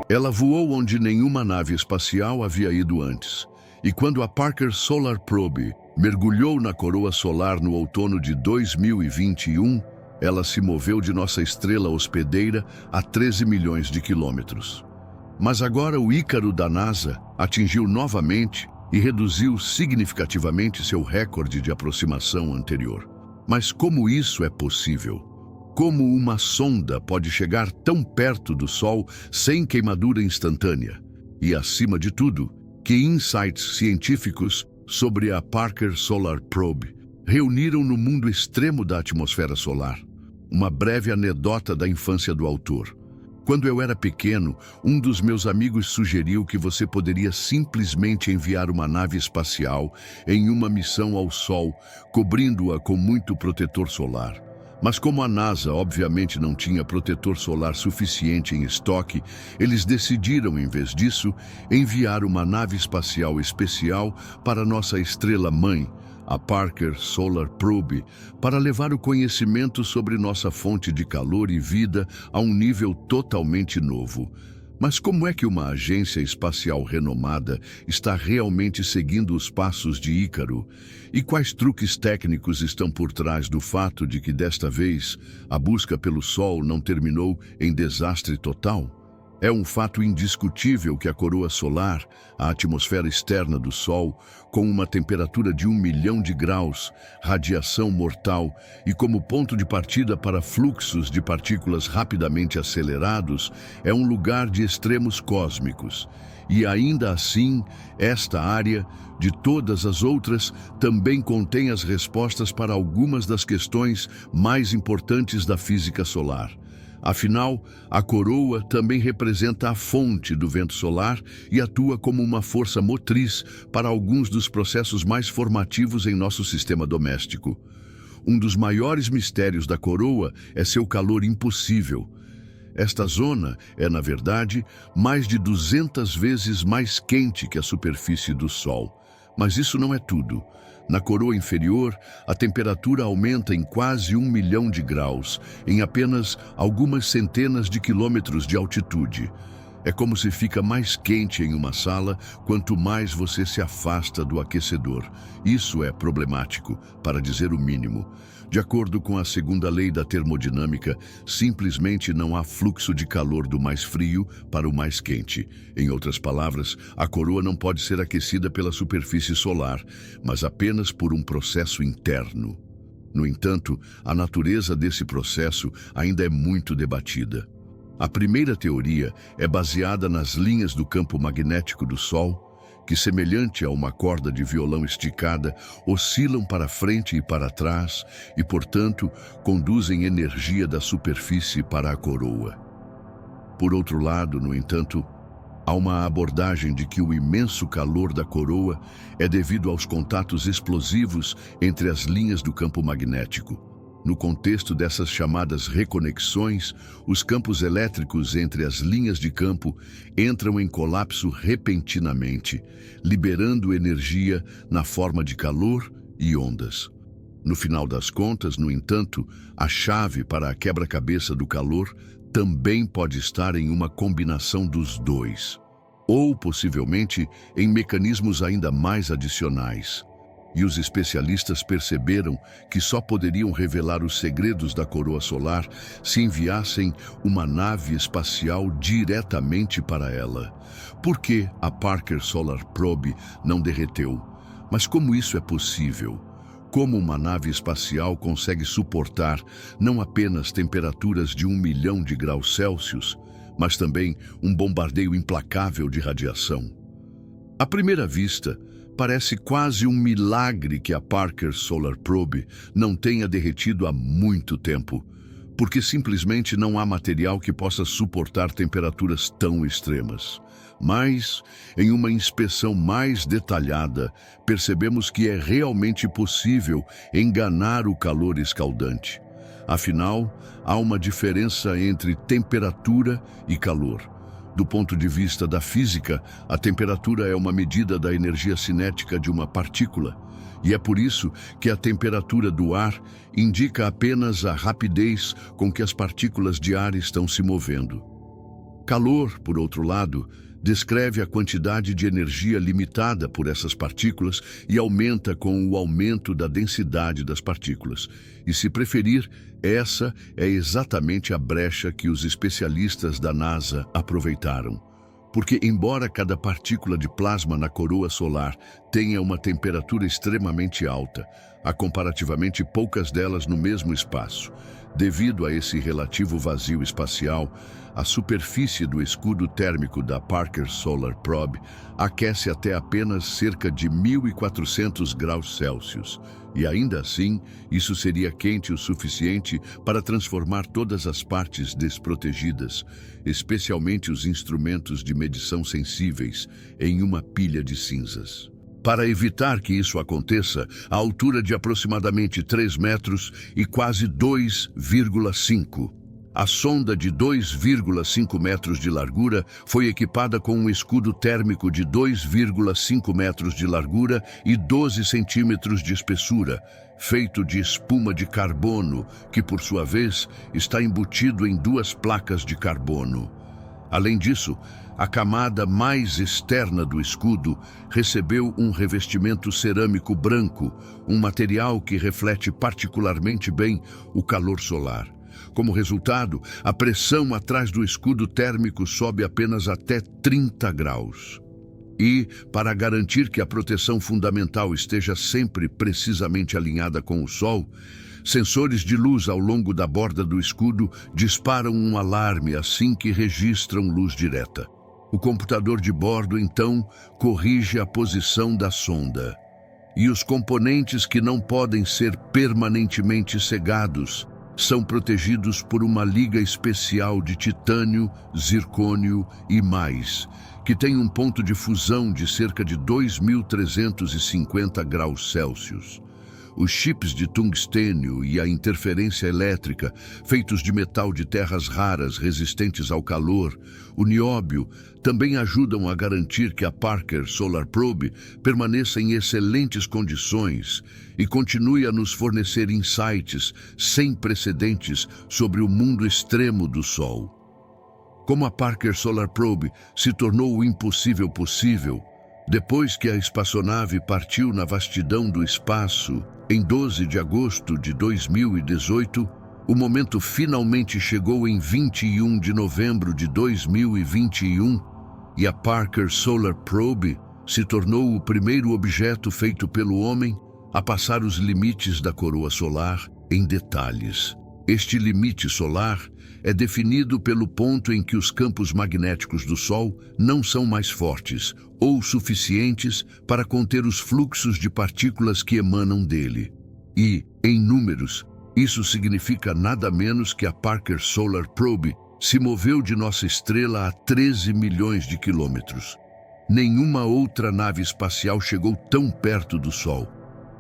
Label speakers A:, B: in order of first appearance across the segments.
A: Ela voou onde nenhuma nave espacial havia ido antes. E quando a Parker Solar Probe mergulhou na coroa solar no outono de 2021, ela se moveu de nossa estrela hospedeira a 13 milhões de quilômetros. Mas agora o Ícaro da NASA atingiu novamente e reduziu significativamente seu recorde de aproximação anterior. Mas como isso é possível? Como uma sonda pode chegar tão perto do Sol sem queimadura instantânea? E, acima de tudo, que insights científicos sobre a Parker Solar Probe reuniram no mundo extremo da atmosfera solar? Uma breve anedota da infância do autor. Quando eu era pequeno, um dos meus amigos sugeriu que você poderia simplesmente enviar uma nave espacial em uma missão ao Sol, cobrindo-a com muito protetor solar. Mas como a NASA obviamente não tinha protetor solar suficiente em estoque, eles decidiram, em vez disso, enviar uma nave espacial especial para nossa estrela-mãe, a Parker Solar Probe, para levar o conhecimento sobre nossa fonte de calor e vida a um nível totalmente novo. Mas como é que uma agência espacial renomada está realmente seguindo os passos de Ícaro? E quais truques técnicos estão por trás do fato de que, desta vez, a busca pelo Sol não terminou em desastre total? É um fato indiscutível que a coroa solar, a atmosfera externa do Sol, com uma temperatura de 1 milhão de graus, radiação mortal e como ponto de partida para fluxos de partículas rapidamente acelerados, é um lugar de extremos cósmicos. E ainda assim, esta área, de todas as outras, também contém as respostas para algumas das questões mais importantes da física solar. Afinal, a coroa também representa a fonte do vento solar e atua como uma força motriz para alguns dos processos mais formativos em nosso sistema doméstico. Um dos maiores mistérios da coroa é seu calor impossível. Esta zona é, na verdade, mais de 200 vezes mais quente que a superfície do Sol. Mas isso não é tudo. Na coroa inferior, a temperatura aumenta em quase 1 milhão de graus, em apenas algumas centenas de quilômetros de altitude. É como se fica mais quente em uma sala quanto mais você se afasta do aquecedor. Isso é problemático, para dizer o mínimo. De acordo com a segunda lei da termodinâmica, simplesmente não há fluxo de calor do mais frio para o mais quente. Em outras palavras, a coroa não pode ser aquecida pela superfície solar, mas apenas por um processo interno. No entanto, a natureza desse processo ainda é muito debatida. A primeira teoria é baseada nas linhas do campo magnético do Sol, que, semelhante a uma corda de violão esticada, oscilam para frente e para trás e, portanto, conduzem energia da superfície para a coroa. Por outro lado, no entanto, há uma abordagem de que o imenso calor da coroa é devido aos contatos explosivos entre as linhas do campo magnético. No contexto dessas chamadas reconexões, os campos elétricos entre as linhas de campo entram em colapso repentinamente, liberando energia na forma de calor e ondas. No final das contas, no entanto, a chave para a quebra-cabeça do calor também pode estar em uma combinação dos dois, ou possivelmente em mecanismos ainda mais adicionais. E os especialistas perceberam que só poderiam revelar os segredos da coroa solar se enviassem uma nave espacial diretamente para ela. Por que a Parker Solar Probe não derreteu? Mas como isso é possível? Como uma nave espacial consegue suportar não apenas temperaturas de 1 milhão de graus Celsius, mas também um bombardeio implacável de radiação? À primeira vista, parece quase um milagre que a Parker Solar Probe não tenha derretido há muito tempo, porque simplesmente não há material que possa suportar temperaturas tão extremas. Mas, em uma inspeção mais detalhada, percebemos que é realmente possível enganar o calor escaldante. Afinal, há uma diferença entre temperatura e calor. Do ponto de vista da física, a temperatura é uma medida da energia cinética de uma partícula, e é por isso que a temperatura do ar indica apenas a rapidez com que as partículas de ar estão se movendo. Calor, por outro lado, descreve a quantidade de energia limitada por essas partículas e aumenta com o aumento da densidade das partículas. E, se preferir, essa é exatamente a brecha que os especialistas da NASA aproveitaram. Porque, embora cada partícula de plasma na coroa solar tenha uma temperatura extremamente alta, há comparativamente poucas delas no mesmo espaço. Devido a esse relativo vazio espacial, a superfície do escudo térmico da Parker Solar Probe aquece até apenas cerca de 1.400 graus Celsius. E ainda assim, isso seria quente o suficiente para transformar todas as partes desprotegidas, especialmente os instrumentos de medição sensíveis, em uma pilha de cinzas. Para evitar que isso aconteça, a altura de aproximadamente 3 metros e quase 2,5. A sonda de 2,5 metros de largura foi equipada com um escudo térmico de 2,5 metros de largura e 12 centímetros de espessura, feito de espuma de carbono, que por sua vez está embutido em 2 placas de carbono. Além disso, a camada mais externa do escudo recebeu um revestimento cerâmico branco, um material que reflete particularmente bem o calor solar. Como resultado, a pressão atrás do escudo térmico sobe apenas até 30 graus. E, para garantir que a proteção fundamental esteja sempre precisamente alinhada com o Sol, sensores de luz ao longo da borda do escudo disparam um alarme assim que registram luz direta. O computador de bordo, então, corrige a posição da sonda. E os componentes que não podem ser permanentemente cegados são protegidos por uma liga especial de titânio, zircônio e mais, que tem um ponto de fusão de cerca de 2.350 graus Celsius. Os chips de tungstênio e a interferência elétrica, feitos de metal de terras raras resistentes ao calor, o nióbio, também ajudam a garantir que a Parker Solar Probe permaneça em excelentes condições e continue a nos fornecer insights sem precedentes sobre o mundo extremo do Sol. Como a Parker Solar Probe se tornou o impossível possível, depois que a espaçonave partiu na vastidão do espaço, em 12 de agosto de 2018, o momento finalmente chegou em 21 de novembro de 2021 e a Parker Solar Probe se tornou o primeiro objeto feito pelo homem a passar os limites da coroa solar em detalhes. Este limite solar é definido pelo ponto em que os campos magnéticos do Sol não são mais fortes ou suficientes para conter os fluxos de partículas que emanam dele. E, em números, isso significa nada menos que a Parker Solar Probe se moveu de nossa estrela a 13 milhões de quilômetros. Nenhuma outra nave espacial chegou tão perto do Sol.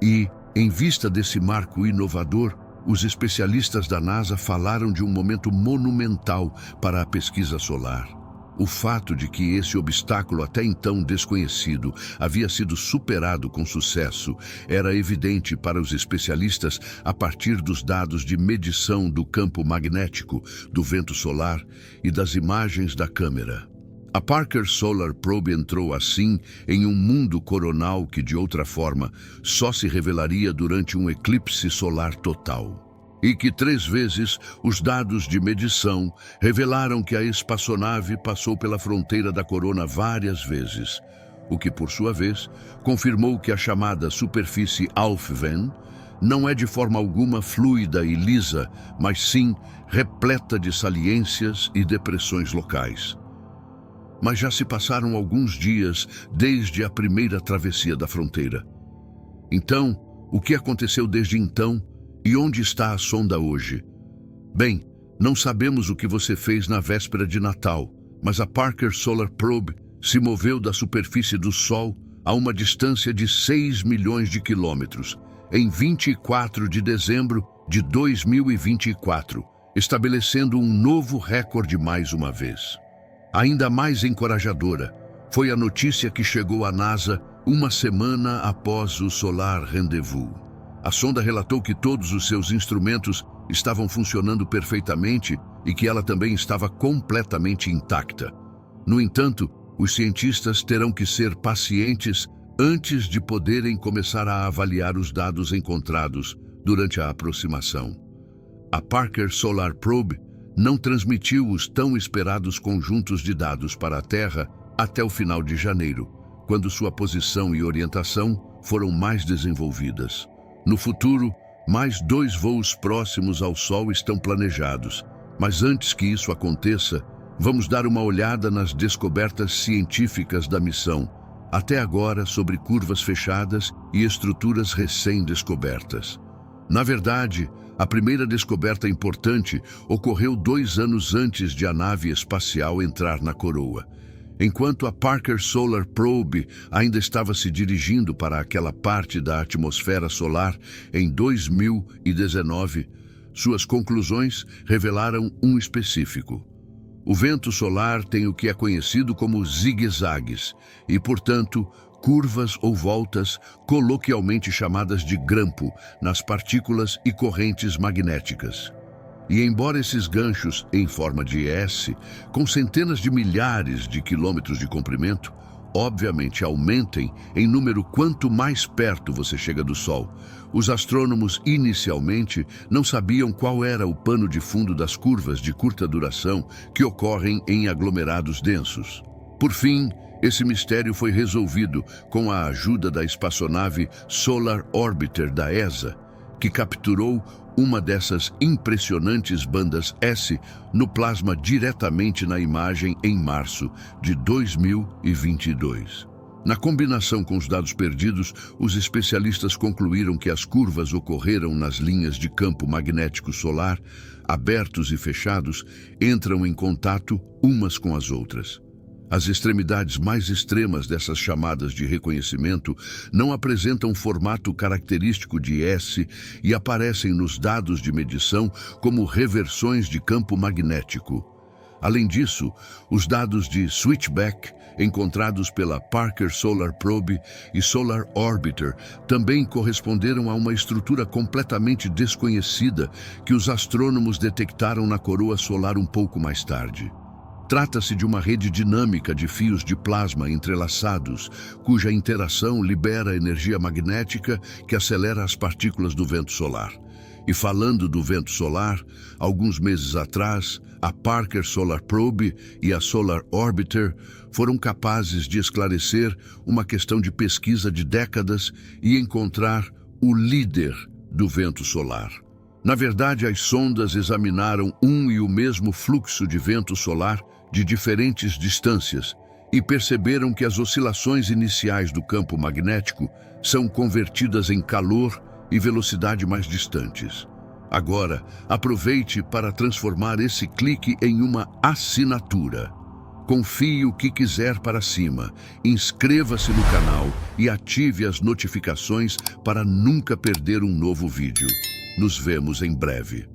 A: E, em vista desse marco inovador, os especialistas da NASA falaram de um momento monumental para a pesquisa solar. O fato de que esse obstáculo até então desconhecido havia sido superado com sucesso era evidente para os especialistas a partir dos dados de medição do campo magnético, do vento solar e das imagens da câmera. A Parker Solar Probe entrou assim em um mundo coronal que, de outra forma, só se revelaria durante um eclipse solar total. E que 3 vezes os dados de medição revelaram que a espaçonave passou pela fronteira da corona várias vezes, o que, por sua vez, confirmou que a chamada superfície Alfvén não é de forma alguma fluida e lisa, mas sim repleta de saliências e depressões locais. Mas já se passaram alguns dias desde a primeira travessia da fronteira. Então, o que aconteceu desde então? E onde está a sonda hoje? Bem, não sabemos o que você fez na véspera de Natal, mas a Parker Solar Probe se moveu da superfície do Sol a uma distância de 6 milhões de quilômetros, em 24 de dezembro de 2024, estabelecendo um novo recorde mais uma vez. Ainda mais encorajadora foi a notícia que chegou à NASA uma semana após o Solar Rendezvous. A sonda relatou que todos os seus instrumentos estavam funcionando perfeitamente e que ela também estava completamente intacta. No entanto, os cientistas terão que ser pacientes antes de poderem começar a avaliar os dados encontrados durante a aproximação. A Parker Solar Probe não transmitiu os tão esperados conjuntos de dados para a Terra até o final de janeiro, quando sua posição e orientação foram mais desenvolvidas. No futuro, mais 2 voos próximos ao Sol estão planejados, mas antes que isso aconteça, vamos dar uma olhada nas descobertas científicas da missão, até agora sobre curvas fechadas e estruturas recém-descobertas. Na verdade, a primeira descoberta importante ocorreu 2 anos antes de a nave espacial entrar na coroa. Enquanto a Parker Solar Probe ainda estava se dirigindo para aquela parte da atmosfera solar em 2019, suas conclusões revelaram um específico. O vento solar tem o que é conhecido como zigue-zagues e, portanto, curvas ou voltas coloquialmente chamadas de grampo nas partículas e correntes magnéticas. E embora esses ganchos, em forma de S, com centenas de milhares de quilômetros de comprimento, obviamente aumentem em número quanto mais perto você chega do Sol, os astrônomos inicialmente não sabiam qual era o pano de fundo das curvas de curta duração que ocorrem em aglomerados densos. Por fim, esse mistério foi resolvido com a ajuda da espaçonave Solar Orbiter da ESA, que capturou uma dessas impressionantes bandas S no plasma diretamente na imagem em março de 2022. Na combinação com os dados perdidos, os especialistas concluíram que as curvas ocorreram nas linhas de campo magnético solar, abertos e fechados, entram em contato umas com as outras. As extremidades mais extremas dessas chamadas de reconhecimento não apresentam um formato característico de S e aparecem nos dados de medição como reversões de campo magnético. Além disso, os dados de switchback encontrados pela Parker Solar Probe e Solar Orbiter também corresponderam a uma estrutura completamente desconhecida que os astrônomos detectaram na coroa solar um pouco mais tarde. Trata-se de uma rede dinâmica de fios de plasma entrelaçados, cuja interação libera energia magnética que acelera as partículas do vento solar. E falando do vento solar, alguns meses atrás, a Parker Solar Probe e a Solar Orbiter foram capazes de esclarecer uma questão de pesquisa de décadas e encontrar o líder do vento solar. Na verdade, as sondas examinaram um e o mesmo fluxo de vento solar de diferentes distâncias e perceberam que as oscilações iniciais do campo magnético são convertidas em calor e velocidade mais distantes. Agora, aproveite para transformar esse clique em uma assinatura. Confie o que quiser para cima, inscreva-se no canal e ative as notificações para nunca perder um novo vídeo. Nos vemos em breve.